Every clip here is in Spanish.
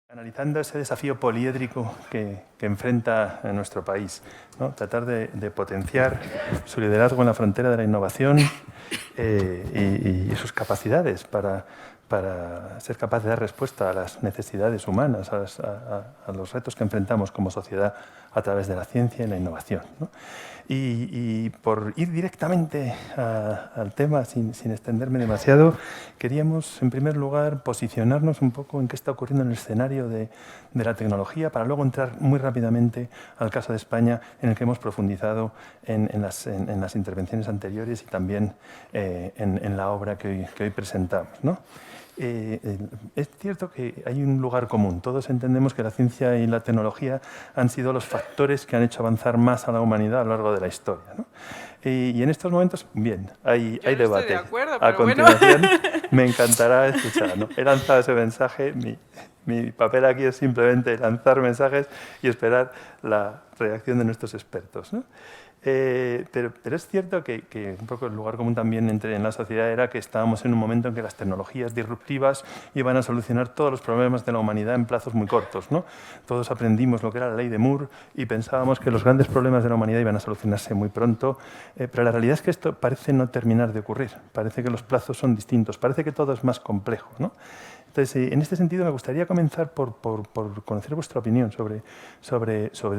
Analizando ese desafío poliédrico que enfrenta nuestro país, ¿no? Tratar de potenciar su liderazgo en la frontera de la innovación y sus capacidades para ser capaz de dar respuesta a las necesidades humanas, a los retos que enfrentamos como sociedad a través de la ciencia y la innovación, ¿no? Y por ir directamente al tema, sin extenderme demasiado, queríamos, en primer lugar, posicionarnos un poco en qué está ocurriendo en el escenario de la tecnología, para luego entrar muy rápidamente al caso de España, en el que hemos profundizado en las intervenciones anteriores y también en la obra que hoy presentamos, ¿no? Es cierto que hay un lugar común. Todos entendemos que la ciencia y la tecnología han sido los factores que han hecho avanzar más a la humanidad a lo largo de la historia, ¿no? Y en estos momentos, bien, hay no debate. Estoy de acuerdo, a continuación, me encantará escuchar, ¿no? He lanzado ese mensaje. Mi papel aquí es simplemente lanzar mensajes y esperar la reacción de nuestros expertos, ¿no? Pero es cierto que un poco el lugar común también en la sociedad era que estábamos en un momento en que las tecnologías disruptivas iban a solucionar todos los problemas de la humanidad en plazos muy cortos, ¿no? Todos aprendimos lo que era la ley de Moore y pensábamos que los grandes problemas de la humanidad iban a solucionarse muy pronto, pero la realidad es que esto parece no terminar de ocurrir. Parece que los plazos son distintos, parece que todo es más complejo, ¿no? Entonces, en este sentido, me gustaría comenzar por conocer vuestra opinión sobre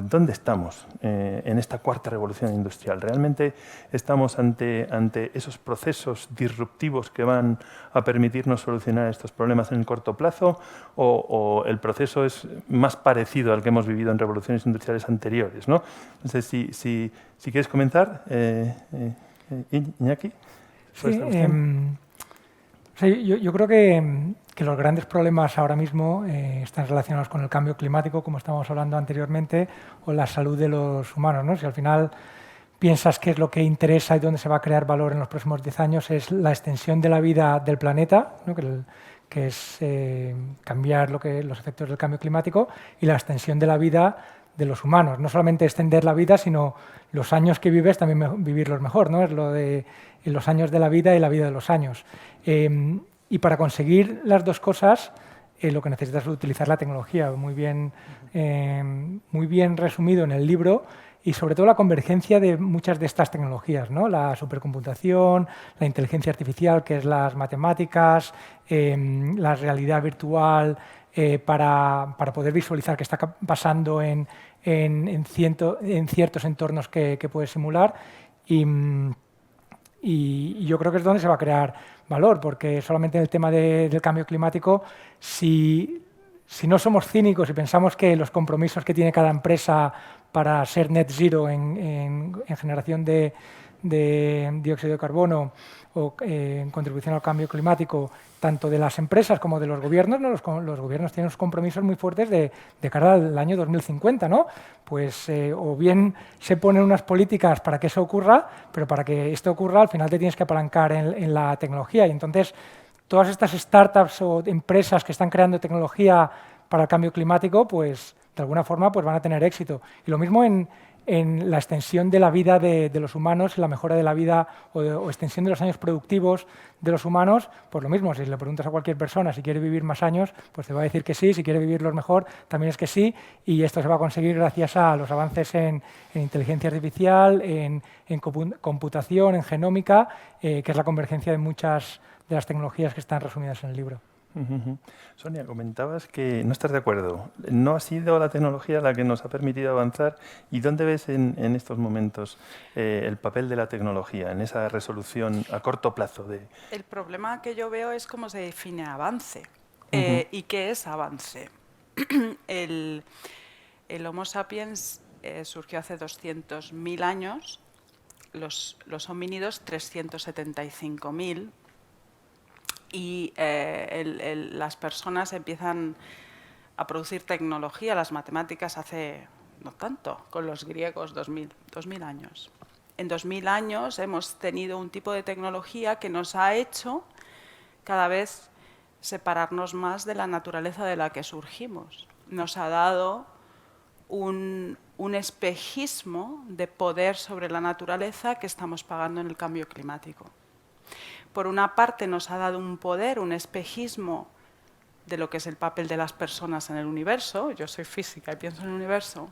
dónde estamos en esta cuarta revolución industrial. ¿Realmente estamos ante esos procesos disruptivos que van a permitirnos solucionar estos problemas en el corto plazo, o el proceso es más parecido al que hemos vivido en revoluciones industriales anteriores, ¿no? Entonces, si quieres comenzar, Iñaki. Sí, yo creo que los grandes problemas ahora mismo están relacionados con el cambio climático, como estábamos hablando anteriormente, o la salud de los humanos, ¿no? Si al final piensas qué es lo que interesa y dónde se va a crear valor en los próximos 10 años, es la extensión de la vida del planeta, ¿no? que es cambiar los efectos del cambio climático, y la extensión de la vida de los humanos. No solamente extender la vida, sino los años que vives, también vivirlos mejor, ¿no? Es lo de los años de la vida y la vida de los años. Y para conseguir las dos cosas, lo que necesitas es utilizar la tecnología, muy bien resumido en el libro, y sobre todo la convergencia de muchas de estas tecnologías, ¿no? La supercomputación, la inteligencia artificial, que es las matemáticas, la realidad virtual, para poder visualizar qué está pasando en ciertos entornos que puedes simular. Y yo creo que es donde se va a crear valor, porque solamente en el tema del cambio climático, si no somos cínicos y pensamos que los compromisos que tiene cada empresa para ser net zero en generación de dióxido de carbono o en contribución al cambio climático, tanto de las empresas como de los gobiernos, ¿no? Los gobiernos tienen unos compromisos muy fuertes de cara al año 2050, ¿no? Pues o bien se ponen unas políticas para que eso ocurra, pero para que esto ocurra al final te tienes que apalancar en la tecnología. Y entonces todas estas startups o empresas que están creando tecnología para el cambio climático, pues de alguna forma pues van a tener éxito. Y lo mismo en la extensión de la vida de los humanos, la mejora de la vida o extensión de los años productivos de los humanos, pues lo mismo, si le preguntas a cualquier persona si quiere vivir más años, pues te va a decir que sí, si quiere vivirlos mejor, también es que sí, y esto se va a conseguir gracias a los avances en inteligencia artificial, en computación, en genómica, que es la convergencia de muchas de las tecnologías que están resumidas en el libro. Sonia, comentabas que no estás de acuerdo. ¿No ha sido la tecnología la que nos ha permitido avanzar? ¿Y dónde ves en estos momentos el papel de la tecnología en esa resolución a corto plazo? El problema que yo veo es cómo se define avance y qué es avance. El Homo sapiens surgió hace 200.000 años, los homínidos 375.000. Y las personas empiezan a producir tecnología, las matemáticas hace no tanto, con los griegos 2000 años. En 2000 años hemos tenido un tipo de tecnología que nos ha hecho cada vez separarnos más de la naturaleza de la que surgimos. Nos ha dado un espejismo de poder sobre la naturaleza que estamos pagando en el cambio climático. Por una parte nos ha dado un poder, un espejismo de lo que es el papel de las personas en el universo. Yo soy física y pienso en el universo,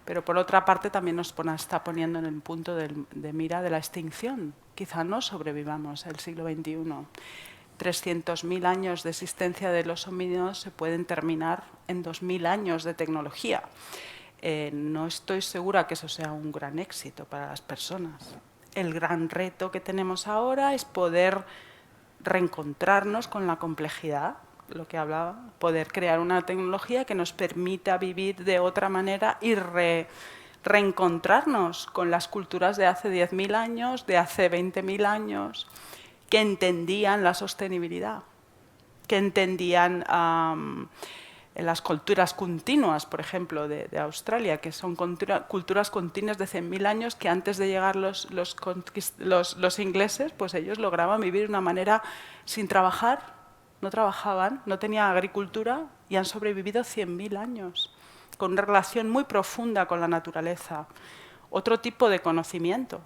pero por otra parte también nos está poniendo en el punto de mira de la extinción. Quizá no sobrevivamos el siglo XXI. 300.000 años de existencia de los homínidos se pueden terminar en 2.000 años de tecnología. No estoy segura que eso sea un gran éxito para las personas. El gran reto que tenemos ahora es poder reencontrarnos con la complejidad, lo que hablaba, poder crear una tecnología que nos permita vivir de otra manera y reencontrarnos con las culturas de hace 10.000 años, de hace 20.000 años, que entendían la sostenibilidad, que entendían las culturas continuas, por ejemplo, de Australia, que son culturas continuas de 100.000 años, que antes de llegar los ingleses, pues ellos lograban vivir de una manera sin trabajar, no trabajaban, no tenían agricultura y han sobrevivido 100.000 años, con una relación muy profunda con la naturaleza, otro tipo de conocimiento.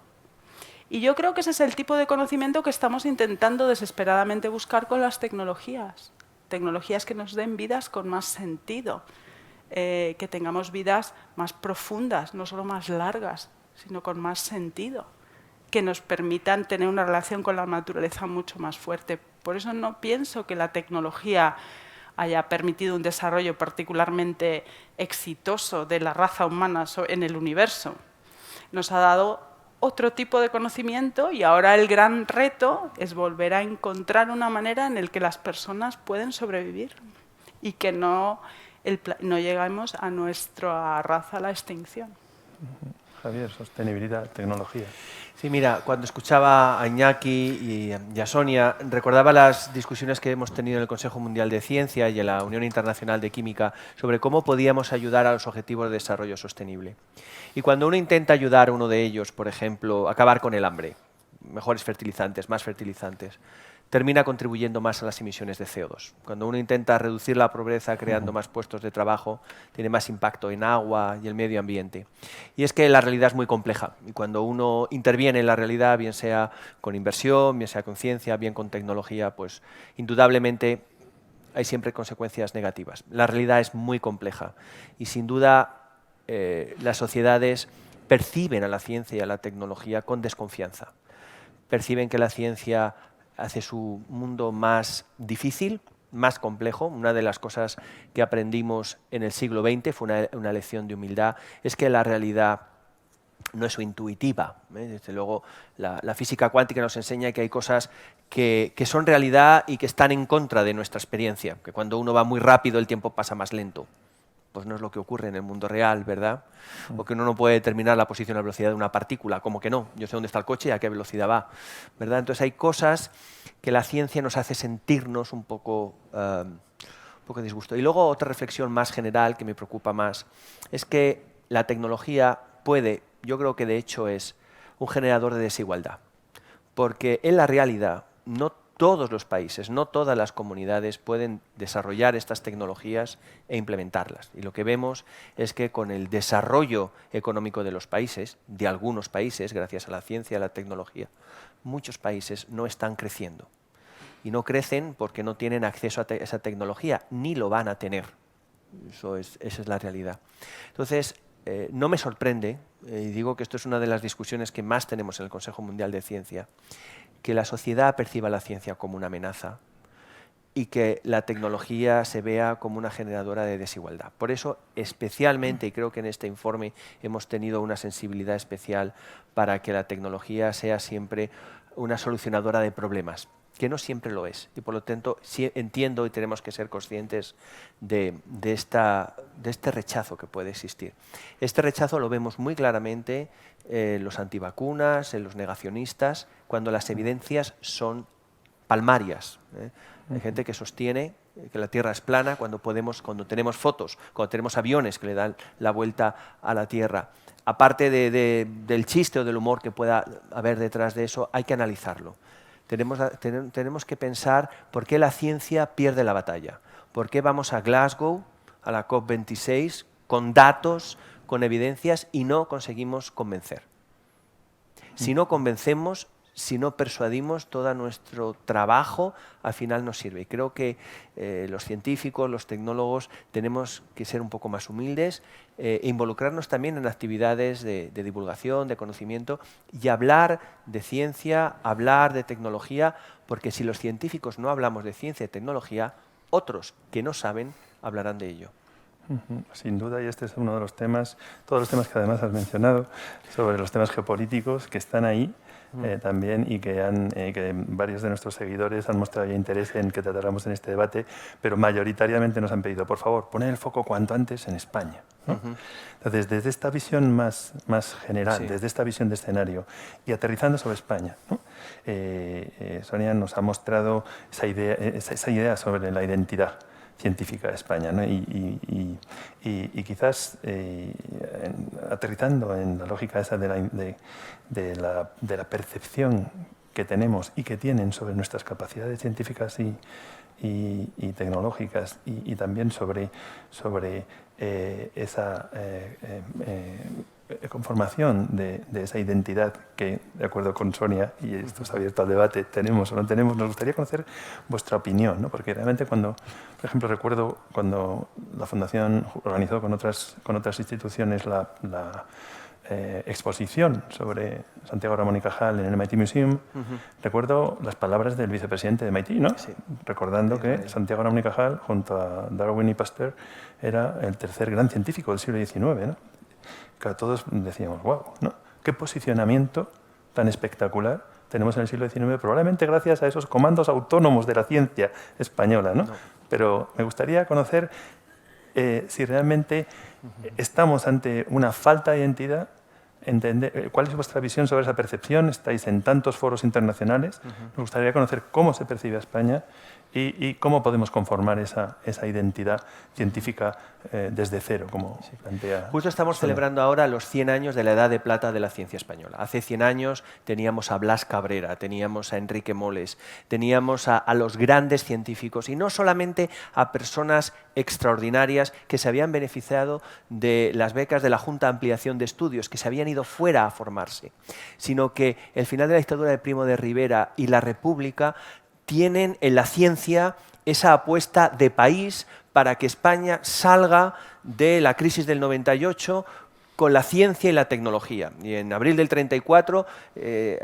Y yo creo que ese es el tipo de conocimiento que estamos intentando desesperadamente buscar con las tecnologías. Tecnologías que nos den vidas con más sentido, que tengamos vidas más profundas, no solo más largas, sino con más sentido, que nos permitan tener una relación con la naturaleza mucho más fuerte. Por eso no pienso que la tecnología haya permitido un desarrollo particularmente exitoso de la raza humana en el universo. Nos ha dado otro tipo de conocimiento y ahora el gran reto es volver a encontrar una manera en la que las personas pueden sobrevivir y que no lleguemos a nuestra raza a la extinción. Javier, sostenibilidad, tecnología. Sí, mira, cuando escuchaba a Iñaki y a Sonia, recordaba las discusiones que hemos tenido en el Consejo Mundial de Ciencia y en la Unión Internacional de Química sobre cómo podíamos ayudar a los objetivos de desarrollo sostenible. Y cuando uno intenta ayudar a uno de ellos, por ejemplo, acabar con el hambre, mejores fertilizantes, más fertilizantes, termina contribuyendo más a las emisiones de CO2. Cuando uno intenta reducir la pobreza creando más puestos de trabajo, tiene más impacto en agua y el medio ambiente. Y es que la realidad es muy compleja y cuando uno interviene en la realidad, bien sea con inversión, bien sea con ciencia, bien con tecnología, pues indudablemente hay siempre consecuencias negativas. La realidad es muy compleja y sin duda las sociedades perciben a la ciencia y a la tecnología con desconfianza. Perciben que la ciencia hace su mundo más difícil, más complejo. Una de las cosas que aprendimos en el siglo XX, fue una lección de humildad, es que la realidad no es intuitiva. Desde luego, la física cuántica nos enseña que hay cosas que son realidad y que están en contra de nuestra experiencia, que cuando uno va muy rápido el tiempo pasa más lento. Pues no es lo que ocurre en el mundo real, ¿verdad? O que uno no puede determinar la posición y la velocidad de una partícula, como que no, yo sé dónde está el coche y a qué velocidad va, ¿verdad? Entonces hay cosas que la ciencia nos hace sentirnos un poco disgusto. Y luego otra reflexión más general que me preocupa más, es que la tecnología puede, yo creo que de hecho es un generador de desigualdad, porque en la realidad no todos los países, no todas las comunidades pueden desarrollar estas tecnologías e implementarlas. Y lo que vemos es que con el desarrollo económico de los países, de algunos países, gracias a la ciencia y a la tecnología, muchos países no están creciendo. Y no crecen porque no tienen acceso a esa tecnología, ni lo van a tener. Esa es la realidad. Entonces, no me sorprende, y digo que esto es una de las discusiones que más tenemos en el Consejo Mundial de Ciencia, que la sociedad perciba la ciencia como una amenaza y que la tecnología se vea como una generadora de desigualdad. Por eso, especialmente, y creo que en este informe hemos tenido una sensibilidad especial para que la tecnología sea siempre una solucionadora de problemas, que no siempre lo es. Y por lo tanto, sí entiendo y tenemos que ser conscientes de este rechazo que puede existir. Este rechazo lo vemos muy claramente en los antivacunas, en los negacionistas, cuando las evidencias son palmarias. Hay gente que sostiene que la Tierra es plana cuando tenemos fotos, cuando tenemos aviones que le dan la vuelta a la Tierra. Aparte del chiste o del humor que pueda haber detrás de eso, hay que analizarlo. Tenemos que pensar por qué la ciencia pierde la batalla. ¿Por qué vamos a Glasgow, a la COP26, con datos, con evidencias, y no conseguimos convencer. Si no convencemos, si no persuadimos, todo nuestro trabajo al final no sirve. Y creo que los científicos, los tecnólogos, tenemos que ser un poco más humildes e involucrarnos también en actividades de divulgación, de conocimiento, y hablar de ciencia, hablar de tecnología, porque si los científicos no hablamos de ciencia y tecnología, otros que no saben hablarán de ello. Sin duda, y este es uno de los temas, todos los temas que además has mencionado, sobre los temas geopolíticos que están ahí también, y que varios de nuestros seguidores han mostrado ya interés en que tratáramos en este debate, pero mayoritariamente nos han pedido, por favor, poner el foco cuanto antes en España, ¿no? Entonces, desde esta visión más general, desde esta visión de escenario, y aterrizando sobre España, ¿no? Sonia nos ha mostrado esa idea sobre la identidad científica de España, ¿no? y quizás aterrizando en la lógica esa de la percepción que tenemos y que tienen sobre nuestras capacidades científicas y tecnológicas, y también sobre esa conformación de esa identidad que, de acuerdo con Sonia, y esto está abierto al debate, tenemos o no tenemos. Nos gustaría conocer vuestra opinión, ¿no? Porque realmente cuando, por ejemplo, recuerdo cuando la Fundación organizó con otras instituciones la exposición sobre Santiago Ramón y Cajal en el MIT Museum, recuerdo las palabras del vicepresidente de MIT, ¿no? Recordando que Santiago Ramón y Cajal, junto a Darwin y Pasteur, era el tercer gran científico del siglo XIX, ¿no? Que todos decíamos, wow, ¿no? Qué posicionamiento tan espectacular tenemos en el siglo XIX, probablemente gracias a esos comandos autónomos de la ciencia española, ¿no? Pero me gustaría conocer si realmente estamos ante una falta de identidad, cuál es vuestra visión sobre esa percepción. Estáis en tantos foros internacionales, nos gustaría conocer cómo se percibe a España y cómo podemos conformar esa identidad científica desde cero, como plantea. Justo estamos celebrando ahora los 100 años de la edad de plata de la ciencia española. Hace 100 años teníamos a Blas Cabrera, teníamos a Enrique Moles, teníamos a los grandes científicos, y no solamente a personas extraordinarias que se habían beneficiado de las becas de la Junta de Ampliación de Estudios, que se habían ido fuera a formarse, sino que el final de la dictadura de Primo de Rivera y la República tienen en la ciencia esa apuesta de país para que España salga de la crisis del 98 con la ciencia y la tecnología. Y en abril del 34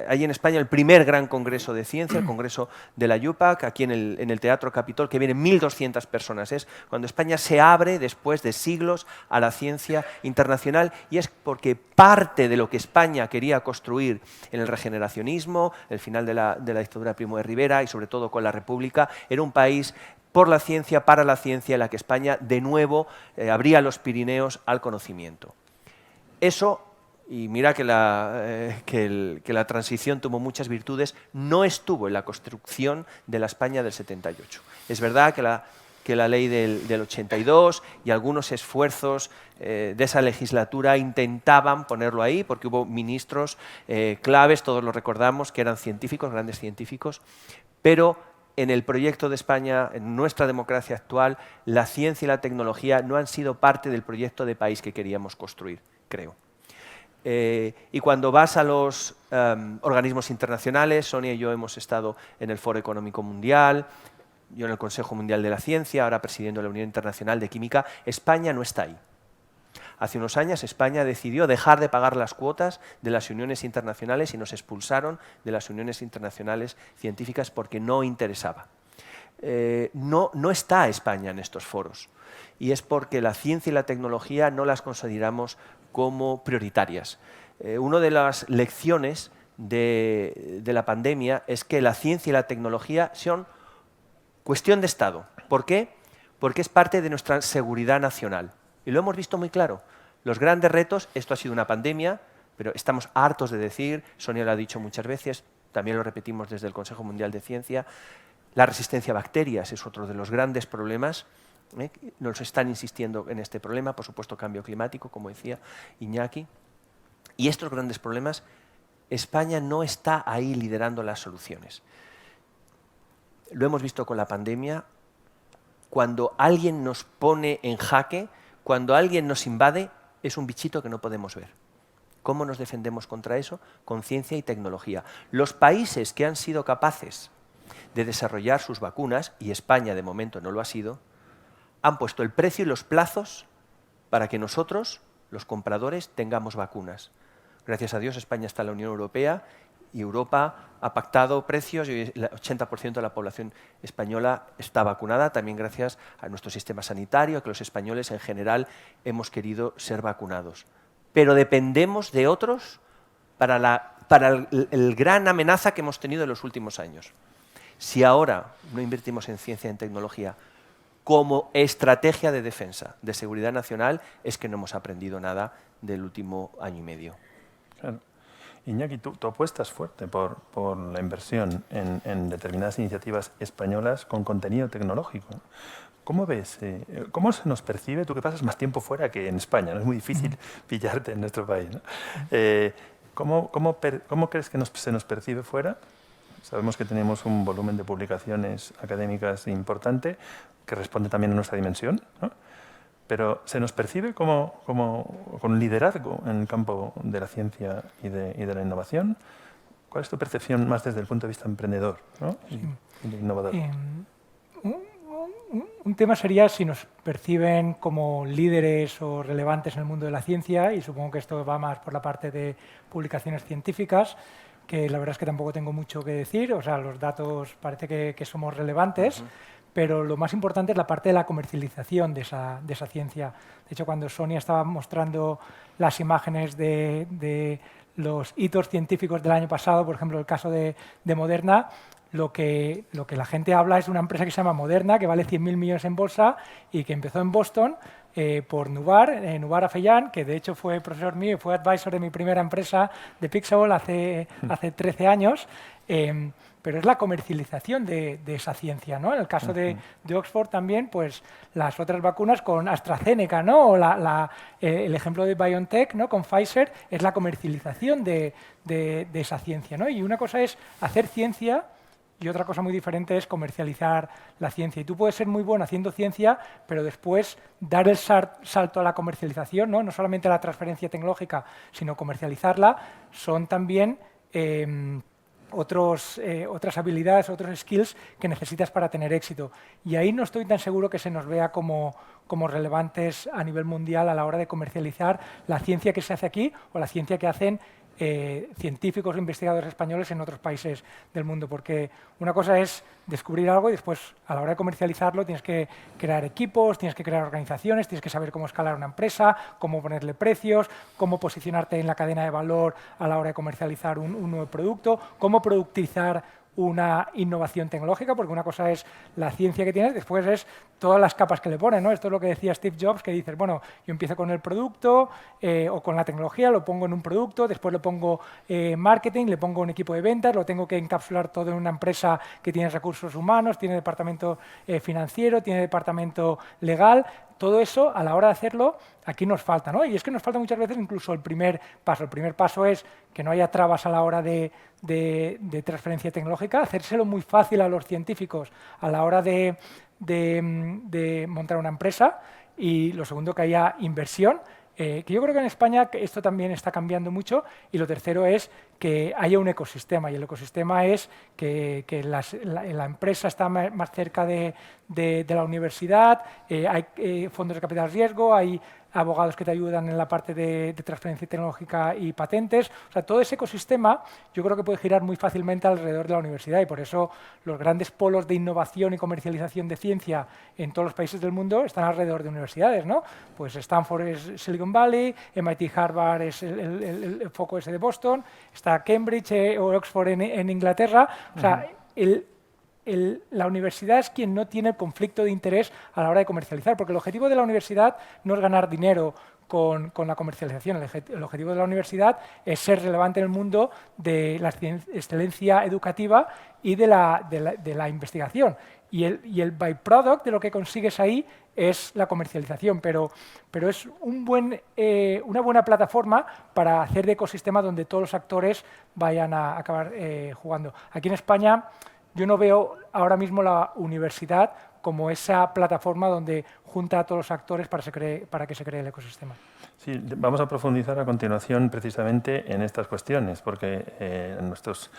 hay en España el primer gran congreso de ciencia, el congreso de la UPAC, aquí en el Teatro Capitol, que vienen 1.200 personas. Es cuando España se abre después de siglos a la ciencia internacional, y es porque parte de lo que España quería construir en el regeneracionismo, el final de la dictadura de Primo de Rivera y sobre todo con la República, era un país por la ciencia, para la ciencia, en la que España de nuevo abría los Pirineos al conocimiento. Eso, y mira que la transición tuvo muchas virtudes, no estuvo en la construcción de la España del 78. Es verdad que la ley del 82 y algunos esfuerzos de esa legislatura intentaban ponerlo ahí, porque hubo ministros claves, todos lo recordamos, que eran científicos, grandes científicos, pero en el proyecto de España, en nuestra democracia actual, la ciencia y la tecnología no han sido parte del proyecto de país que queríamos construir, creo. Y cuando vas a los organismos internacionales, Sonia y yo hemos estado en el Foro Económico Mundial, yo en el Consejo Mundial de la Ciencia, ahora presidiendo la Unión Internacional de Química, España no está ahí. Hace unos años España decidió dejar de pagar las cuotas de las uniones internacionales y nos expulsaron de las uniones internacionales científicas porque no interesaba. No está España en estos foros, y es porque la ciencia y la tecnología no las consideramos como prioritarias. Una de las lecciones de la pandemia es que la ciencia y la tecnología son cuestión de Estado. ¿Por qué? Porque es parte de nuestra seguridad nacional. Y lo hemos visto muy claro. Los grandes retos, esto ha sido una pandemia, pero estamos hartos de decir, Sonia lo ha dicho muchas veces, también lo repetimos desde el Consejo Mundial de Ciencia, la resistencia a bacterias es otro de los grandes problemas. Nos están insistiendo en este problema, por supuesto cambio climático, como decía Iñaki. Y estos grandes problemas, España no está ahí liderando las soluciones. Lo hemos visto con la pandemia. Cuando alguien nos pone en jaque, Cuando alguien nos invade, es un bichito que no podemos ver. ¿Cómo nos defendemos contra eso? Con ciencia y tecnología. Los países que han sido capaces de desarrollar sus vacunas, y España de momento no lo ha sido, han puesto el precio y los plazos para que nosotros, los compradores, tengamos vacunas. Gracias a Dios, España está en la Unión Europea y Europa ha pactado precios y el 80% de la población española está vacunada, también gracias a nuestro sistema sanitario, a que los españoles en general hemos querido ser vacunados. Pero dependemos de otros para el gran amenaza que hemos tenido en los últimos años. Si ahora no invertimos en ciencia y en tecnología como estrategia de defensa, de seguridad nacional, es que no hemos aprendido nada del último año y medio. Claro. Iñaki, tú apuestas fuerte por la inversión en determinadas iniciativas españolas con contenido tecnológico. ¿Cómo ves? ¿Cómo se nos percibe? Tú que pasas más tiempo fuera que en España, ¿no? Es muy difícil pillarte en nuestro país, ¿no? ¿Cómo crees que se nos percibe fuera? Sabemos que tenemos un volumen de publicaciones académicas importante que responde también a nuestra dimensión, ¿no? Pero se nos percibe como con liderazgo en el campo de la ciencia y de la innovación. ¿Cuál es tu percepción más desde el punto de vista emprendedor, ¿no? y innovador? Un tema sería si nos perciben como líderes o relevantes en el mundo de la ciencia, y supongo que esto va más por la parte de publicaciones científicas, que la verdad es que tampoco tengo mucho que decir. O sea, los datos parece que somos relevantes, pero lo más importante es la parte de la comercialización de esa ciencia. De hecho, cuando Sonia estaba mostrando las imágenes de los hitos científicos del año pasado, por ejemplo, el caso de Moderna, lo que la gente habla es de una empresa que se llama Moderna, que vale 100.000 millones en bolsa y que empezó en Boston por Nubar Afeyan, que de hecho fue profesor mío y fue advisor de mi primera empresa de Pixel hace 13 años. Pero es la comercialización de esa ciencia, ¿no? En el caso de Oxford también, pues las otras vacunas con AstraZeneca, ¿no? O el ejemplo de BioNTech, ¿no? Con Pfizer, es la comercialización de esa ciencia, ¿no? Y una cosa es hacer ciencia y otra cosa muy diferente es comercializar la ciencia. Y tú puedes ser muy bueno haciendo ciencia, pero después dar el salto a la comercialización, ¿no? No solamente la transferencia tecnológica, sino comercializarla, son también otras habilidades, otros skills que necesitas para tener éxito. Y ahí no estoy tan seguro que se nos vea como relevantes a nivel mundial a la hora de comercializar la ciencia que se hace aquí o la ciencia que hacen científicos o investigadores españoles en otros países del mundo, porque una cosa es descubrir algo y después a la hora de comercializarlo tienes que crear equipos, tienes que crear organizaciones, tienes que saber cómo escalar una empresa, cómo ponerle precios, cómo posicionarte en la cadena de valor a la hora de comercializar un nuevo producto, cómo productizar una innovación tecnológica, porque una cosa es la ciencia que tienes, después es todas las capas que le ponen, ¿no? Esto es lo que decía Steve Jobs, que dices, bueno, yo empiezo con el producto o con la tecnología, lo pongo en un producto, después le pongo marketing, le pongo un equipo de ventas, lo tengo que encapsular todo en una empresa que tiene recursos humanos, tiene departamento financiero, tiene departamento legal. Todo eso, a la hora de hacerlo, aquí nos falta, ¿no? Y es que nos falta muchas veces incluso el primer paso. El primer paso es que no haya trabas a la hora de transferencia tecnológica, hacérselo muy fácil a los científicos a la hora de montar una empresa. Y lo segundo, que haya inversión, que yo creo que en España esto también está cambiando mucho. Y lo tercero es que haya un ecosistema, y el ecosistema es que la empresa está más cerca de la universidad, hay fondos de capital riesgo, hay abogados que te ayudan en la parte de transferencia tecnológica y patentes. O sea, todo ese ecosistema yo creo que puede girar muy fácilmente alrededor de la universidad, y por eso los grandes polos de innovación y comercialización de ciencia en todos los países del mundo están alrededor de universidades, ¿no? Pues Stanford es Silicon Valley, MIT, Harvard es el foco ese de Boston, está Cambridge o Oxford en Inglaterra. O sea, la universidad es quien no tiene el conflicto de interés a la hora de comercializar, porque el objetivo de la universidad no es ganar dinero con la comercialización. El objetivo de la universidad es ser relevante en el mundo de la excelencia educativa y de la investigación. Y el byproduct de lo que consigues ahí es la comercialización, pero es una buena plataforma para hacer de ecosistema donde todos los actores vayan a acabar jugando. Aquí en España yo no veo ahora mismo la universidad como esa plataforma donde junta a todos los actores para que se cree el ecosistema. Sí, vamos a profundizar a continuación precisamente en estas cuestiones, porque a nuestros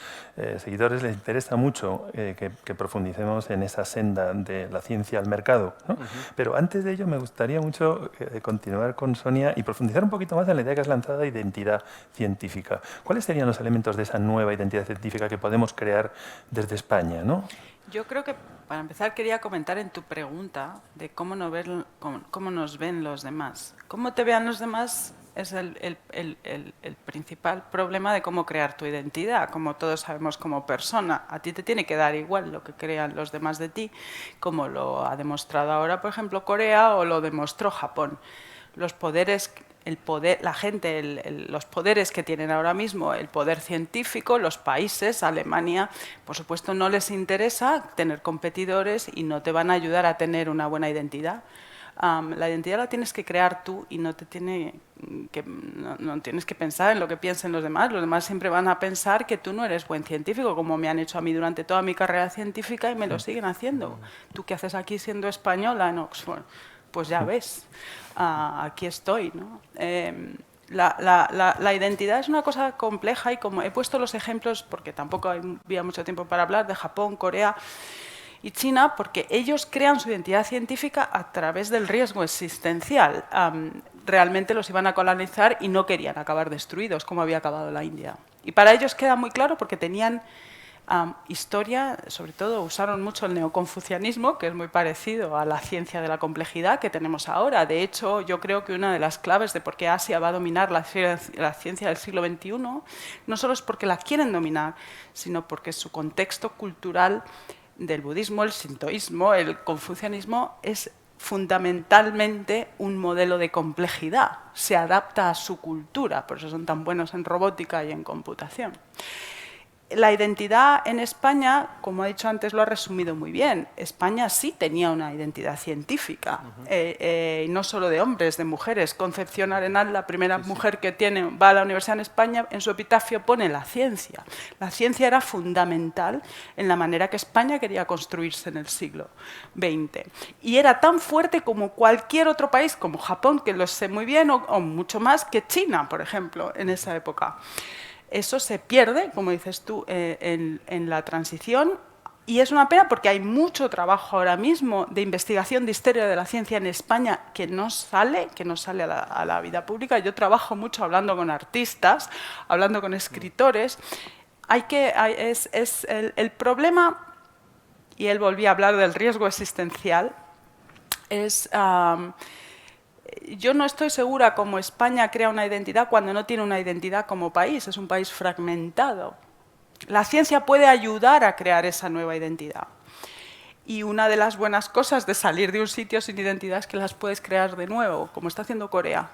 seguidores les interesa mucho que profundicemos en esa senda de la ciencia al mercado, ¿no? Pero antes de ello me gustaría mucho continuar con Sonia y profundizar un poquito más en la idea que has lanzado de identidad científica. ¿Cuáles serían los elementos de esa nueva identidad científica que podemos crear desde España, ¿no? Yo creo que, para empezar, quería comentar en tu pregunta de cómo nos ven los demás. Cómo te vean los demás es el principal problema de cómo crear tu identidad, como todos sabemos como persona. A ti te tiene que dar igual lo que crean los demás de ti, como lo ha demostrado ahora, por ejemplo, Corea o lo demostró Japón. Los poderes... los poderes que tienen ahora mismo, el poder científico, los países, Alemania, por supuesto no les interesa tener competidores y no te van a ayudar a tener una buena identidad. La identidad la tienes que crear tú y no tienes que pensar en lo que piensen los demás. Los demás siempre van a pensar que tú no eres buen científico, como me han hecho a mí durante toda mi carrera científica y me lo siguen haciendo. ¿Tú qué haces aquí siendo española en Oxford? Pues ya ves, aquí estoy, ¿no? La identidad es una cosa compleja y como he puesto los ejemplos, porque tampoco había mucho tiempo para hablar, de Japón, Corea y China, porque ellos crean su identidad científica a través del riesgo existencial. Realmente los iban a colonizar y no querían acabar destruidos, como había acabado la India. Y para ellos queda muy claro porque tenían... historia, sobre todo usaron mucho el neoconfucianismo, que es muy parecido a la ciencia de la complejidad que tenemos ahora. De hecho, yo creo que una de las claves de por qué Asia va a dominar la ciencia del siglo XXI no solo es porque la quieren dominar, sino porque su contexto cultural del budismo, el sintoísmo, el confucianismo es fundamentalmente un modelo de complejidad. Se adapta a su cultura, por eso son tan buenos en robótica y en computación. La identidad en España, como he dicho antes, lo ha resumido muy bien. España sí tenía una identidad científica, y no solo de hombres, de mujeres. Concepción Arenal, la primera mujer que va a la universidad en España, en su epitafio pone la ciencia. La ciencia era fundamental en la manera que España quería construirse en el siglo XX. Y era tan fuerte como cualquier otro país, como Japón, que lo sé muy bien, o mucho más que China, por ejemplo, en esa época. Eso se pierde, como dices tú, en la transición y es una pena porque hay mucho trabajo ahora mismo de investigación de historia de la ciencia en España que no sale a la vida pública. Yo trabajo mucho hablando con artistas, hablando con escritores. El problema, y él volvía a hablar del riesgo existencial, es... yo no estoy segura cómo España crea una identidad cuando no tiene una identidad como país, es un país fragmentado. La ciencia puede ayudar a crear esa nueva identidad. Y una de las buenas cosas de salir de un sitio sin identidad es que las puedes crear de nuevo, como está haciendo Corea.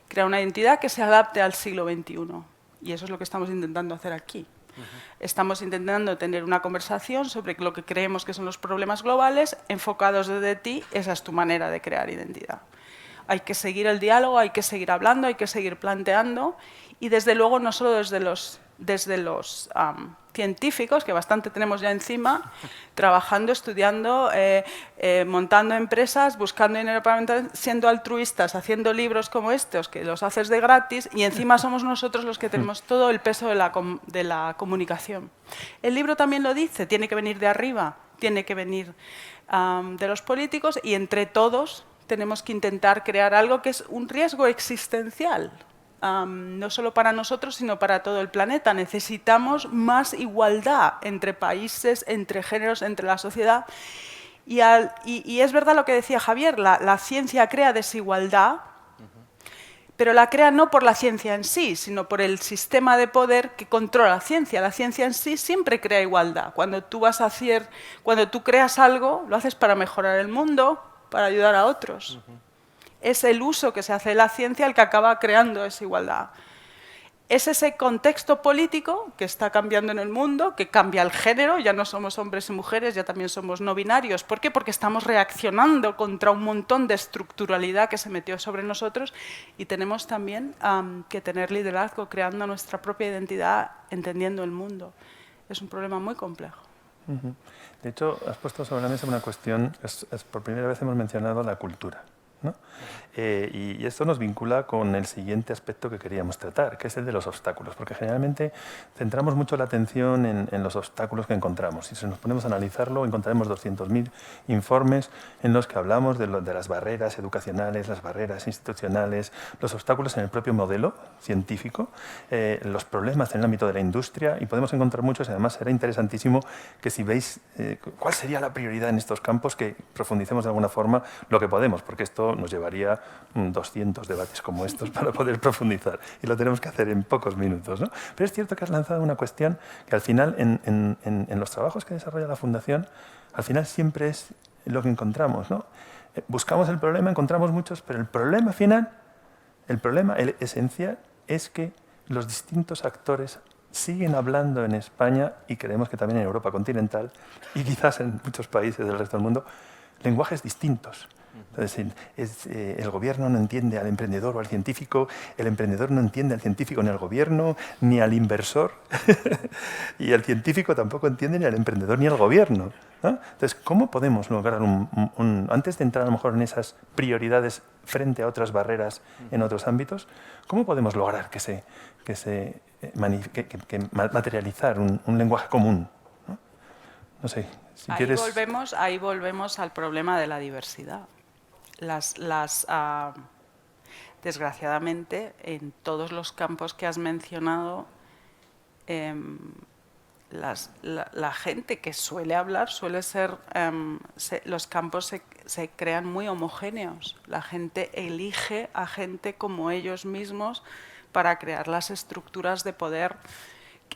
Crea una identidad que se adapte al siglo XXI. Y eso es lo que estamos intentando hacer aquí. Estamos intentando tener una conversación sobre lo que creemos que son los problemas globales, enfocados desde ti, esa es tu manera de crear identidad. Hay que seguir el diálogo, hay que seguir hablando, hay que seguir planteando y desde luego no solo desde los científicos, que bastante tenemos ya encima, trabajando, estudiando, montando empresas, buscando dinero para siendo altruistas, haciendo libros como estos, que los haces de gratis, y encima somos nosotros los que tenemos todo el peso de la comunicación. El libro también lo dice, tiene que venir de arriba, tiene que venir de los políticos, y entre todos tenemos que intentar crear algo que es un riesgo existencial. No solo para nosotros, sino para todo el planeta. Necesitamos más igualdad entre países, entre géneros, entre la sociedad. Y es verdad lo que decía Javier, la ciencia crea desigualdad, pero la crea no por la ciencia en sí, sino por el sistema de poder que controla la ciencia. La ciencia en sí siempre crea igualdad. Cuando tú creas algo, lo haces para mejorar el mundo, para ayudar a otros. Es el uso que se hace de la ciencia el que acaba creando desigualdad. Es ese contexto político que está cambiando en el mundo, que cambia el género, ya no somos hombres y mujeres, ya también somos no binarios. ¿Por qué? Porque estamos reaccionando contra un montón de estructuralidad que se metió sobre nosotros y tenemos también que tener liderazgo creando nuestra propia identidad, entendiendo el mundo. Es un problema muy complejo. Ujú. De hecho, has puesto sobre la mesa una cuestión, por primera vez hemos mencionado la cultura, ¿no? Y esto nos vincula con el siguiente aspecto que queríamos tratar, que es el de los obstáculos, porque generalmente centramos mucho la atención en los obstáculos que encontramos. Si nos ponemos a analizarlo, encontraremos 200.000 informes en los que hablamos de las barreras educacionales, las barreras institucionales, los obstáculos en el propio modelo científico, los problemas en el ámbito de la industria, y podemos encontrar muchos. Y además será interesantísimo que si veis cuál sería la prioridad en estos campos, que profundicemos de alguna forma lo que podemos, porque esto nos llevaría 200 debates como estos para poder profundizar, y lo tenemos que hacer en pocos minutos, ¿no? Pero es cierto que has lanzado una cuestión que al final en los trabajos que desarrolla la Fundación, al final siempre es lo que encontramos, ¿no? Buscamos el problema, encontramos muchos, pero el problema final, el esencial, es que los distintos actores siguen hablando en España, y creemos que también en Europa continental y quizás en muchos países del resto del mundo, lenguajes distintos. Entonces, el gobierno no entiende al emprendedor o al científico, el emprendedor no entiende al científico ni al gobierno, ni al inversor, y el científico tampoco entiende ni al emprendedor ni al gobierno, ¿no? Entonces, ¿cómo podemos lograr antes de entrar a lo mejor en esas prioridades frente a otras barreras en otros ámbitos, cómo podemos lograr materializar un lenguaje común? No sé, si quieres... Ahí volvemos al problema de la diversidad. Desgraciadamente, en todos los campos que has mencionado, la gente que suele hablar suele ser... los campos se crean muy homogéneos. La gente elige a gente como ellos mismos para crear las estructuras de poder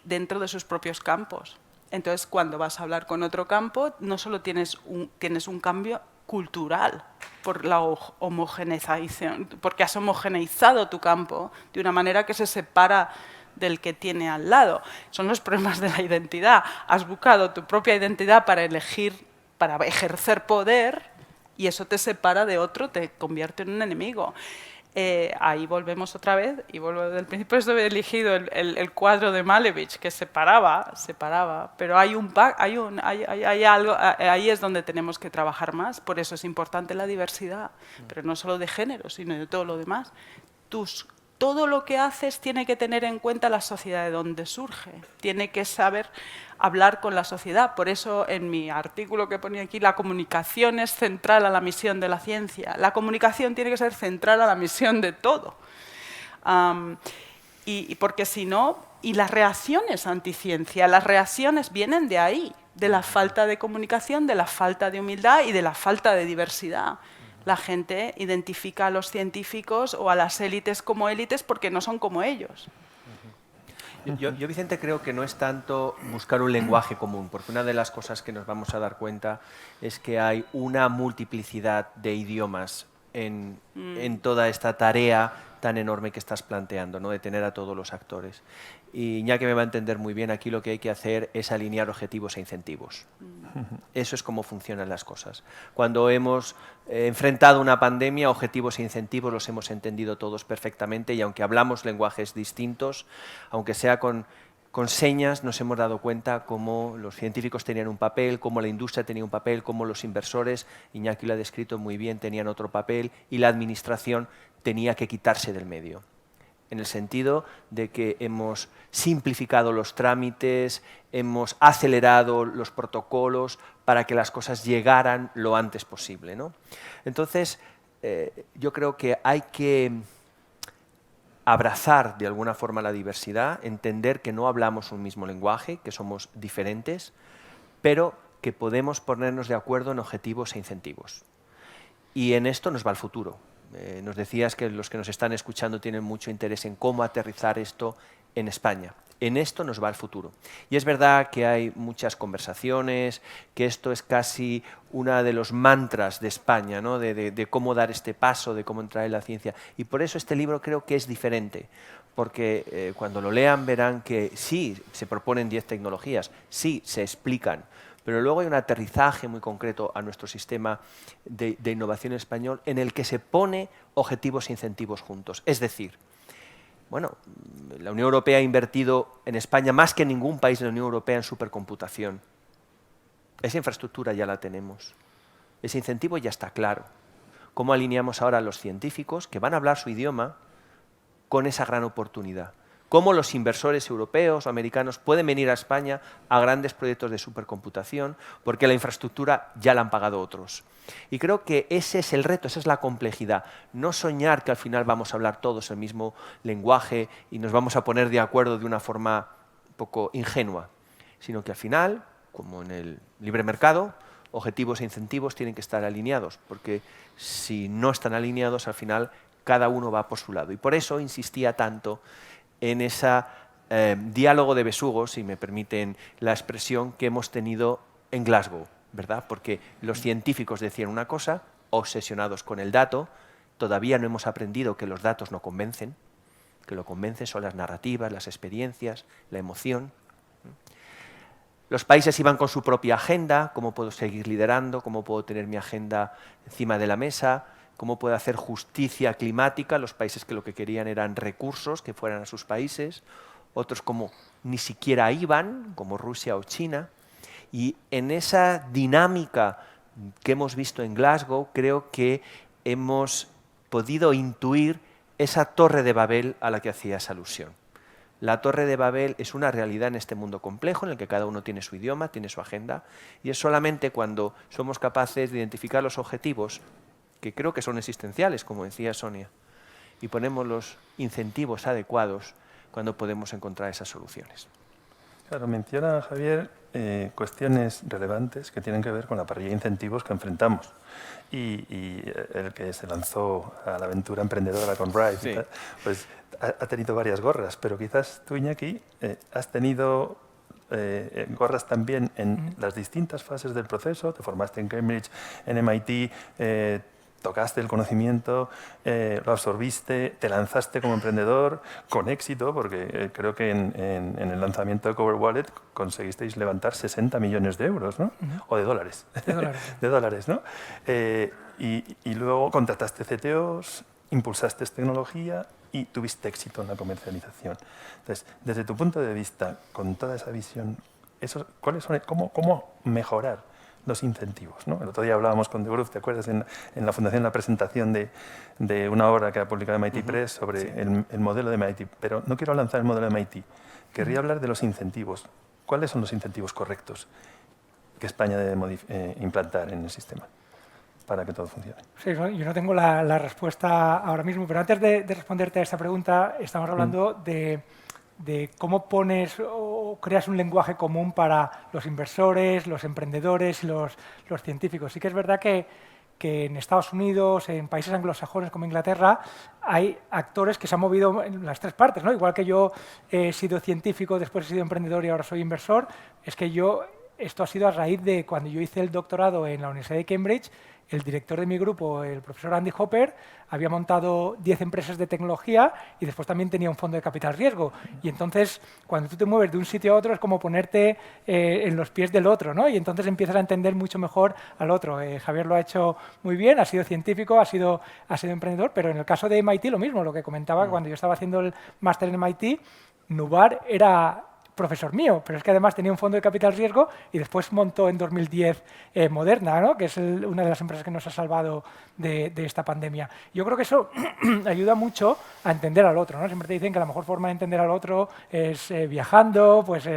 dentro de sus propios campos. Entonces, cuando vas a hablar con otro campo, no solo tienes un cambio cultural por la homogeneización, porque has homogeneizado tu campo de una manera que se separa del que tiene al lado. Son los problemas de la identidad. Has buscado tu propia identidad para elegir, para ejercer poder, y eso te separa de otro, te convierte en un enemigo. Ahí volvemos otra vez, y vuelvo del principio. Esto he elegido el cuadro de Malevich, que separaba, pero hay algo, ahí es donde tenemos que trabajar más. Por eso es importante la diversidad, pero no solo de género, sino de todo lo demás. Todo lo que haces tiene que tener en cuenta la sociedad de donde surge, tiene que saber hablar con la sociedad. Por eso, en mi artículo que ponía aquí, la comunicación es central a la misión de la ciencia. La comunicación tiene que ser central a la misión de todo. Y porque si no, y las reacciones anticiencia, las reacciones vienen de ahí, de la falta de comunicación, de la falta de humildad y de la falta de diversidad. La gente identifica a los científicos o a las élites como élites porque no son como ellos. Yo, Vicente, creo que no es tanto buscar un lenguaje común, porque una de las cosas que nos vamos a dar cuenta es que hay una multiplicidad de idiomas en toda esta tarea tan enorme que estás planteando, ¿no? De tener a todos los actores. Y Iñaki me va a entender muy bien, aquí lo que hay que hacer es alinear objetivos e incentivos. Eso es cómo funcionan las cosas. Cuando hemos enfrentado una pandemia, objetivos e incentivos los hemos entendido todos perfectamente, y aunque hablamos lenguajes distintos, aunque sea con señas, nos hemos dado cuenta cómo los científicos tenían un papel, cómo la industria tenía un papel, cómo los inversores, Iñaki lo ha descrito muy bien, tenían otro papel, y la administración tenía que quitarse del medio, en el sentido de que hemos simplificado los trámites, hemos acelerado los protocolos para que las cosas llegaran lo antes posible, ¿no? Entonces, yo creo que hay que abrazar de alguna forma la diversidad, entender que no hablamos un mismo lenguaje, que somos diferentes, pero que podemos ponernos de acuerdo en objetivos e incentivos. Y en esto nos va el futuro. Nos decías que los que nos están escuchando tienen mucho interés en cómo aterrizar esto en España. En esto nos va el futuro. Y es verdad que hay muchas conversaciones, que esto es casi uno de los mantras de España, ¿no? de cómo dar este paso, de cómo entrar en la ciencia. Y por eso este libro creo que es diferente, porque cuando lo lean verán que sí, se proponen 10 tecnologías, sí, se explican, pero luego hay un aterrizaje muy concreto a nuestro sistema de innovación español en el que se pone objetivos e incentivos juntos. Es decir, bueno, la Unión Europea ha invertido en España más que en ningún país de la Unión Europea en supercomputación. Esa infraestructura ya la tenemos. Ese incentivo ya está claro. ¿Cómo alineamos ahora a los científicos que van a hablar su idioma con esa gran oportunidad? ¿Cómo los inversores europeos o americanos pueden venir a España a grandes proyectos de supercomputación? Porque la infraestructura ya la han pagado otros. Y creo que ese es el reto, esa es la complejidad. No soñar que al final vamos a hablar todos el mismo lenguaje y nos vamos a poner de acuerdo de una forma un poco ingenua, sino que al final, como en el libre mercado, objetivos e incentivos tienen que estar alineados, porque si no están alineados, al final cada uno va por su lado. Y por eso insistía tanto en ese diálogo de besugos, si me permiten la expresión, que hemos tenido en Glasgow, ¿verdad? Porque los científicos decían una cosa, obsesionados con el dato, todavía no hemos aprendido que los datos no convencen, que lo convencen son las narrativas, las experiencias, la emoción. Los países iban con su propia agenda, cómo puedo seguir liderando, cómo puedo tener mi agenda encima de la mesa, cómo puedo hacer justicia climática, los países que lo que querían eran recursos que fueran a sus países, otros como ni siquiera iban, como Rusia o China. Y en esa dinámica que hemos visto en Glasgow, creo que hemos podido intuir esa torre de Babel a la que hacías alusión. La Torre de Babel es una realidad en este mundo complejo en el que cada uno tiene su idioma, tiene su agenda, y es solamente cuando somos capaces de identificar los objetivos, que creo que son existenciales, como decía Sonia, y ponemos los incentivos adecuados, cuando podemos encontrar esas soluciones. Claro, menciona Javier cuestiones relevantes que tienen que ver con la parrilla de incentivos que enfrentamos. Y el que se lanzó a la aventura emprendedora con Rive, Sí. pues ha tenido varias gorras, pero quizás tú, Iñaki, has tenido gorras también en las distintas fases del proceso. Te formaste en Cambridge, en MIT, tocaste el conocimiento, lo absorbiste, te lanzaste como emprendedor con éxito, porque creo que en el lanzamiento de Cover Wallet conseguisteis levantar 60 millones de euros, ¿no? O de dólares. De dólares. De dólares, ¿no? Y luego contrataste CTOs, impulsaste tecnología y tuviste éxito en la comercialización. Entonces, desde tu punto de vista, con toda esa visión, ¿cómo mejorar los incentivos, ¿no? El otro día hablábamos con The Groove, ¿te acuerdas? En la fundación, en la presentación de una obra que ha publicado MIT Press sobre Sí. el modelo de MIT. Pero no quiero lanzar el modelo de MIT. Querría hablar de los incentivos. ¿Cuáles son los incentivos correctos que España debe implantar en el sistema para que todo funcione? Sí, yo no tengo la respuesta ahora mismo, pero antes de responderte a esta pregunta, estamos hablando de cómo pones o creas un lenguaje común para los inversores, los emprendedores y los científicos. Sí que es verdad que en Estados Unidos, en países anglosajones como Inglaterra, hay actores que se han movido en las tres partes, ¿no? Igual que yo he sido científico, después he sido emprendedor y ahora soy inversor, es que esto ha sido a raíz de cuando yo hice el doctorado en la Universidad de Cambridge. El director de mi grupo, el profesor Andy Hopper, había montado 10 empresas de tecnología y después también tenía un fondo de capital riesgo. Y entonces, cuando tú te mueves de un sitio a otro, es como ponerte en los pies del otro, ¿no? Y entonces empiezas a entender mucho mejor al otro. Javier lo ha hecho muy bien, ha sido científico, ha sido emprendedor, pero en el caso de MIT lo mismo, lo que comentaba cuando yo estaba haciendo el máster en MIT, Nubar era profesor mío, pero es que además tenía un fondo de capital riesgo y después montó en 2010 Moderna, ¿no? Que es una de las empresas que nos ha salvado de esta pandemia. Yo creo que eso ayuda mucho a entender al otro, ¿no? Siempre te dicen que la mejor forma de entender al otro es viajando, pues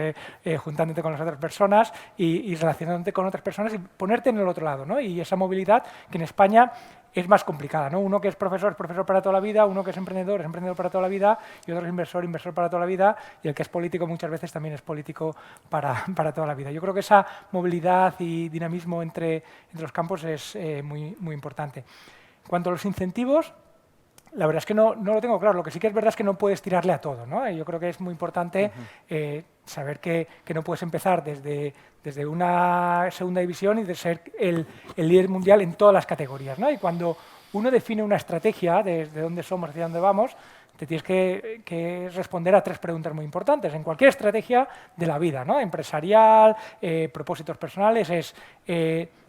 juntándote con las otras personas y relacionándote con otras personas y ponerte en el otro lado, ¿no? Y esa movilidad que en España es más complicada, ¿no? Uno que es profesor para toda la vida, uno que es emprendedor para toda la vida, y otro es inversor para toda la vida, y el que es político muchas veces también es político para toda la vida. Yo creo que esa movilidad y dinamismo entre los campos es muy, muy importante. En cuanto a los incentivos, la verdad es que no lo tengo claro. Lo que sí que es verdad es que no puedes tirarle a todo, ¿no? Yo creo que es muy importante saber que no puedes empezar desde una segunda división y de ser el líder mundial en todas las categorías, ¿no? Y cuando uno define una estrategia desde dónde somos hacia dónde vamos, te tienes que responder a tres preguntas muy importantes. En cualquier estrategia de la vida, ¿no? Empresarial, propósitos personales, es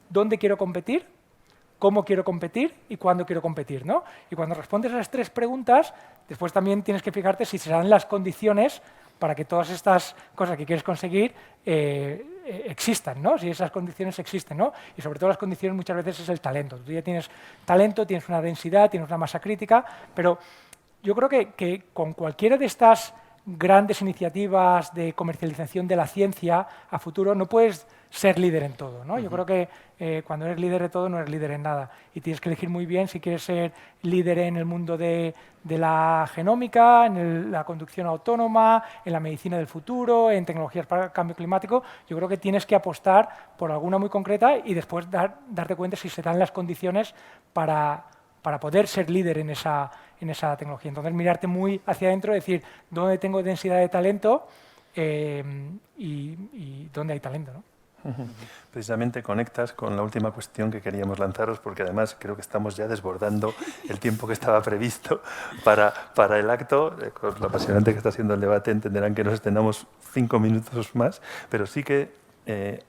¿dónde quiero competir? ¿Cómo quiero competir y cuándo quiero competir, ¿no? Y cuando respondes a esas tres preguntas, después también tienes que fijarte si se dan las condiciones para que todas estas cosas que quieres conseguir existan, ¿no? Si esas condiciones existen, ¿no? Y sobre todo las condiciones muchas veces es el talento. Tú ya tienes talento, tienes una densidad, tienes una masa crítica, pero yo creo que con cualquiera de estas grandes iniciativas de comercialización de la ciencia a futuro no puedes ser líder en todo, ¿no? Yo creo que cuando eres líder de todo no eres líder en nada y tienes que elegir muy bien si quieres ser líder en el mundo de la genómica, en la conducción autónoma, en la medicina del futuro, en tecnologías para el cambio climático. Yo creo que tienes que apostar por alguna muy concreta y después darte cuenta si se dan las condiciones para poder ser líder en esa tecnología. Entonces, mirarte muy hacia adentro, decir, ¿dónde tengo densidad de talento y dónde hay talento, ¿no? Precisamente conectas con la última cuestión que queríamos lanzaros, porque además creo que estamos ya desbordando el tiempo que estaba previsto para el acto. Con lo apasionante que está siendo el debate entenderán que nos extendamos 5 minutos más, pero sí que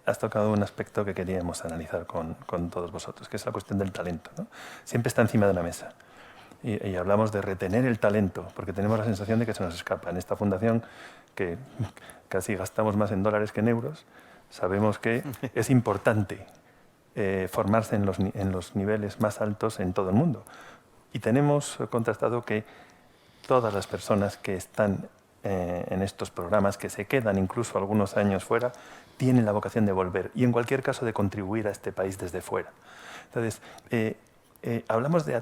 has tocado un aspecto que queríamos analizar con todos vosotros, que es la cuestión del talento, ¿no? Siempre está encima de la mesa. Y hablamos de retener el talento, porque tenemos la sensación de que se nos escapa. En esta fundación, que casi gastamos más en dólares que en euros, sabemos que es importante formarse en los niveles más altos en todo el mundo. Y tenemos contrastado que todas las personas que están en estos programas, que se quedan incluso algunos años fuera, tienen la vocación de volver y en cualquier caso de contribuir a este país desde fuera. Entonces, hablamos de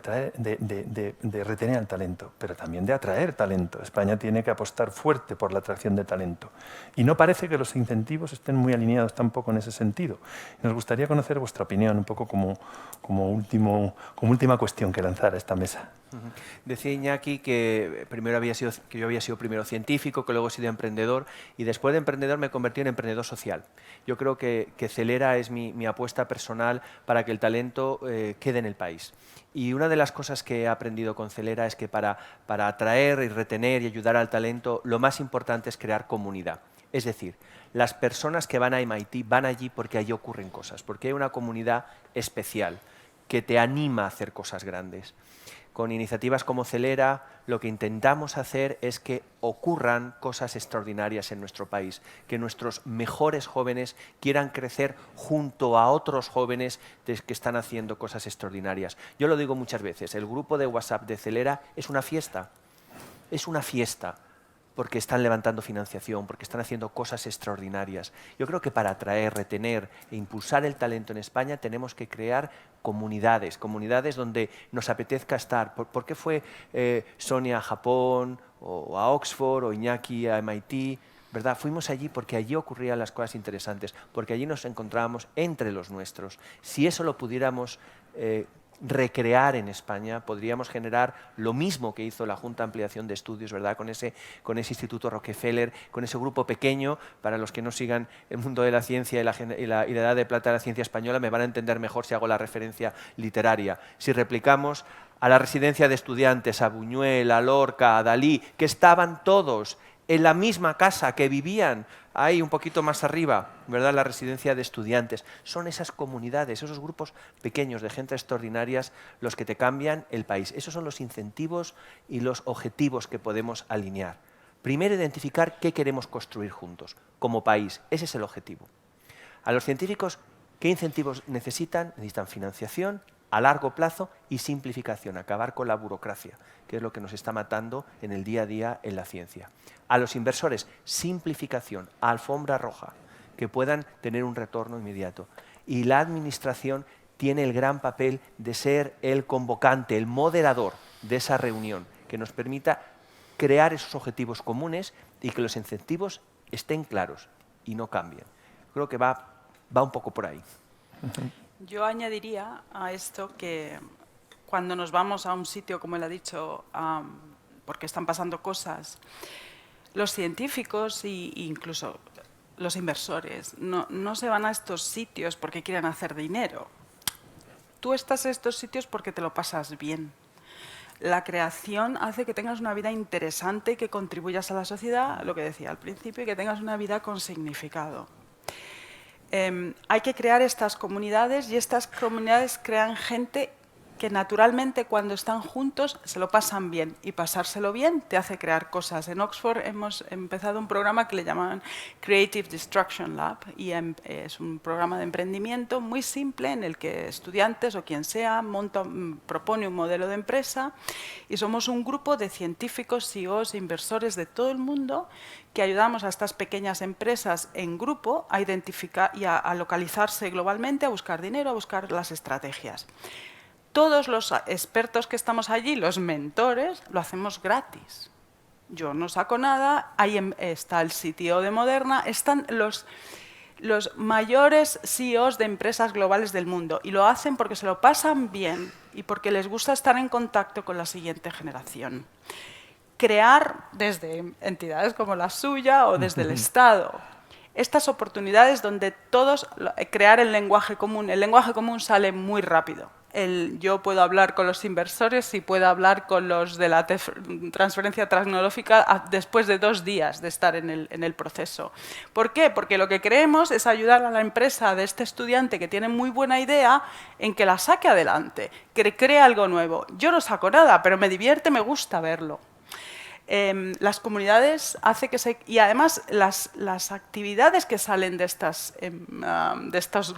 retener al talento, pero también de atraer talento. España tiene que apostar fuerte por la atracción de talento. Y no parece que los incentivos estén muy alineados tampoco en ese sentido. Nos gustaría conocer vuestra opinión, un poco como última cuestión que lanzar a esta mesa. Decía Iñaki que yo había sido primero científico, que luego he sido emprendedor y después de emprendedor me convertí en emprendedor social. Yo creo que Celera es mi apuesta personal para que el talento quede en el país. Y una de las cosas que he aprendido con Celera es que para atraer y retener y ayudar al talento, lo más importante es crear comunidad. Es decir, las personas que van a MIT van allí porque allí ocurren cosas, porque hay una comunidad especial que te anima a hacer cosas grandes. Con iniciativas como Celera, lo que intentamos hacer es que ocurran cosas extraordinarias en nuestro país, que nuestros mejores jóvenes quieran crecer junto a otros jóvenes que están haciendo cosas extraordinarias. Yo lo digo muchas veces, el grupo de WhatsApp de Celera es una fiesta, porque están levantando financiación, porque están haciendo cosas extraordinarias. Yo creo que para atraer, retener e impulsar el talento en España tenemos que crear comunidades donde nos apetezca estar. ¿Por qué fue Sonia a Japón, o a Oxford, o Iñaki a MIT? ¿Verdad? Fuimos allí porque allí ocurrían las cosas interesantes, porque allí nos encontrábamos entre los nuestros. Si eso lo pudiéramos recrear en España, podríamos generar lo mismo que hizo la Junta de Ampliación de Estudios, ¿verdad? Con ese Instituto Rockefeller, con ese grupo pequeño. Para los que no sigan el mundo de la ciencia y la edad de plata de la ciencia española, me van a entender mejor si hago la referencia literaria. Si replicamos a la residencia de estudiantes, a Buñuel, a Lorca, a Dalí, que estaban todos en la misma casa, que vivían ahí un poquito más arriba, ¿verdad? La residencia de estudiantes. Son esas comunidades, esos grupos pequeños de gente extraordinarias los que te cambian el país. Esos son los incentivos y los objetivos que podemos alinear. Primero, identificar qué queremos construir juntos, como país. Ese es el objetivo. A los científicos, ¿qué incentivos necesitan? Necesitan financiación a largo plazo y simplificación, acabar con la burocracia, que es lo que nos está matando en el día a día en la ciencia. A los inversores, simplificación, alfombra roja, que puedan tener un retorno inmediato. Y la administración tiene el gran papel de ser el convocante, el moderador de esa reunión, que nos permita crear esos objetivos comunes y que los incentivos estén claros y no cambien. Creo que va un poco por ahí. Yo añadiría a esto que cuando nos vamos a un sitio, como él ha dicho, porque están pasando cosas, los científicos e incluso los inversores no se van a estos sitios porque quieran hacer dinero. Tú estás en estos sitios porque te lo pasas bien. La creación hace que tengas una vida interesante y que contribuyas a la sociedad, lo que decía al principio, y que tengas una vida con significado. Hay que crear estas comunidades y estas comunidades crean gente que naturalmente cuando están juntos se lo pasan bien, y pasárselo bien te hace crear cosas. En Oxford hemos empezado un programa que le llaman Creative Destruction Lab, y es un programa de emprendimiento muy simple en el que estudiantes o quien sea propone un modelo de empresa, y somos un grupo de científicos, CEOs, inversores de todo el mundo que ayudamos a estas pequeñas empresas en grupo a identificar y a localizarse globalmente, a buscar dinero, a buscar las estrategias. Todos los expertos que estamos allí, los mentores, lo hacemos gratis. Yo no saco nada, ahí está el CTO de Moderna, están los mayores CEOs de empresas globales del mundo, y lo hacen porque se lo pasan bien y porque les gusta estar en contacto con la siguiente generación. Crear desde entidades como la suya o desde el Estado estas oportunidades donde todos crear el lenguaje común. El lenguaje común sale muy rápido. Yo puedo hablar con los inversores y puedo hablar con los de la transferencia tecnológica después de 2 días de estar en el proceso. ¿Por qué? Porque lo que queremos es ayudar a la empresa de este estudiante que tiene muy buena idea en que la saque adelante, que cree algo nuevo. Yo no saco nada, pero me divierte, me gusta verlo. Las comunidades hace que y además las actividades que salen de estos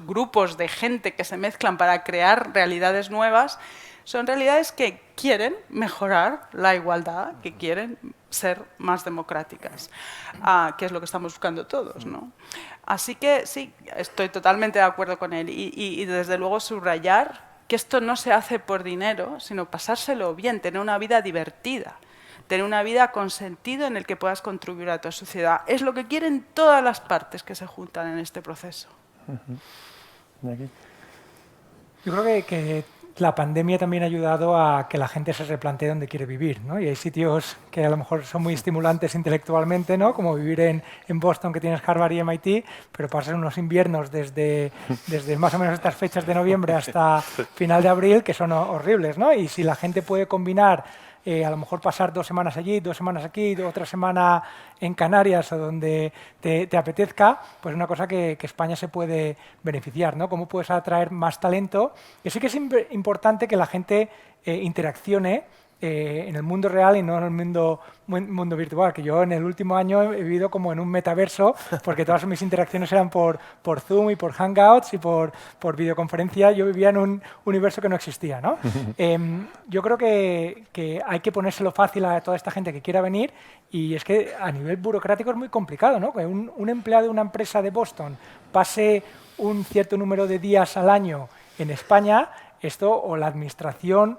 grupos de gente que se mezclan para crear realidades nuevas son realidades que quieren mejorar la igualdad, que quieren ser más democráticas, que es lo que estamos buscando todos, ¿no? Así que sí, estoy totalmente de acuerdo con él, y desde luego subrayar que esto no se hace por dinero, sino pasárselo bien, tener una vida divertida, tener una vida con sentido en el que puedas contribuir a tu sociedad. Es lo que quieren todas las partes que se juntan en este proceso. Yo creo que la pandemia también ha ayudado a que la gente se replantee dónde quiere vivir, ¿no? Y hay sitios que a lo mejor son muy estimulantes intelectualmente, ¿no? Como vivir en Boston, que tienes Harvard y MIT, pero pasar unos inviernos desde más o menos estas fechas de noviembre hasta final de abril, que son horribles, ¿no? Y si la gente puede combinar a lo mejor pasar 2 semanas allí, 2 semanas aquí, otra semana en Canarias o donde te apetezca, pues es una cosa que España se puede beneficiar, ¿no? Cómo puedes atraer más talento. Y sí que es importante que la gente interaccione en el mundo real y no en el mundo virtual, que yo en el último año he vivido como en un metaverso, porque todas mis interacciones eran por Zoom y por Hangouts y por videoconferencia. Yo vivía en un universo que no existía, ¿no? Yo creo que hay que ponérselo fácil a toda esta gente que quiera venir, y es que a nivel burocrático es muy complicado, ¿no? Que un empleado de una empresa de Boston pase un cierto número de días al año en España, esto o la administración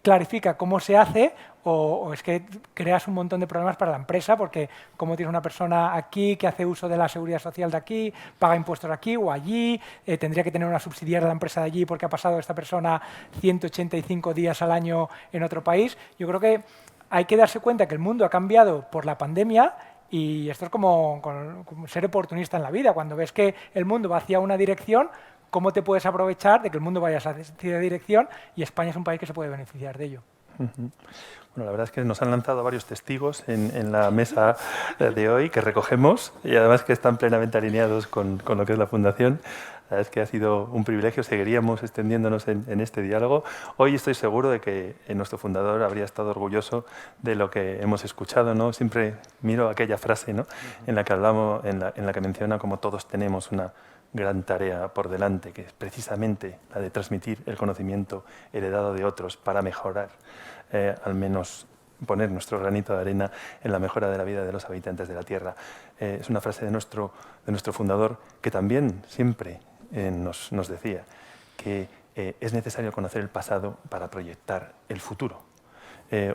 clarifica cómo se hace, o es que creas un montón de problemas para la empresa, porque como tienes una persona aquí que hace uso de la seguridad social de aquí, paga impuestos aquí o allí, tendría que tener una subsidiaria de la empresa de allí porque ha pasado esta persona 185 días al año en otro país. Yo creo que hay que darse cuenta que el mundo ha cambiado por la pandemia, y esto es como ser oportunista en la vida. Cuando ves que el mundo va hacia una dirección, ¿cómo te puedes aprovechar de que el mundo vaya hacia esa dirección? Y España es un país que se puede beneficiar de ello. Bueno, la verdad es que nos han lanzado varios testigos en la mesa de hoy que recogemos, y además que están plenamente alineados con lo que es la Fundación. La verdad es que ha sido un privilegio, seguiríamos extendiéndonos en este diálogo. Hoy estoy seguro de que nuestro fundador habría estado orgulloso de lo que hemos escuchado, ¿no? Siempre miro aquella frase, ¿no? En la que hablamos, en la que menciona como todos tenemos una gran tarea por delante, que es precisamente la de transmitir el conocimiento heredado de otros para mejorar, al menos poner nuestro granito de arena en la mejora de la vida de los habitantes de la Tierra. Es una frase de nuestro fundador, que también siempre nos decía que es necesario conocer el pasado para proyectar el futuro.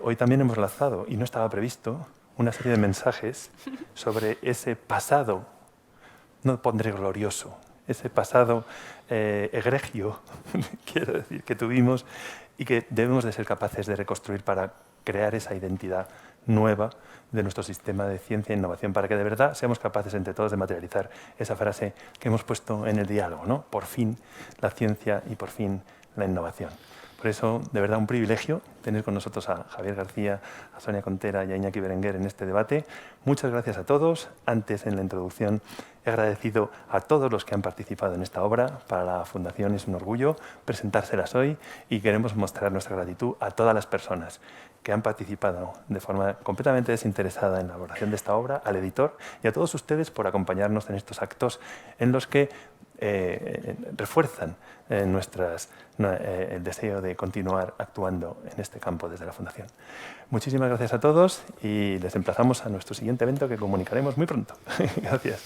Hoy también hemos lanzado, y no estaba previsto, una serie de mensajes sobre ese pasado, no pondré glorioso, ese pasado egregio, quiero decir, que tuvimos y que debemos de ser capaces de reconstruir para crear esa identidad nueva de nuestro sistema de ciencia e innovación, para que de verdad seamos capaces entre todos de materializar esa frase que hemos puesto en el diálogo, ¿no? Por fin la ciencia y por fin la innovación. Por eso, de verdad, un privilegio tener con nosotros a Javier García, a Sonia Contera y a Iñaki Berenguer en este debate. Muchas gracias a todos. Antes, en la introducción, he agradecido a todos los que han participado en esta obra. Para la Fundación es un orgullo presentárselas hoy y queremos mostrar nuestra gratitud a todas las personas que han participado de forma completamente desinteresada en la elaboración de esta obra, al editor y a todos ustedes por acompañarnos en estos actos en los que refuerzan el deseo de continuar actuando en este campo desde la Fundación. Muchísimas gracias a todos y les emplazamos a nuestro siguiente evento que comunicaremos muy pronto. Gracias.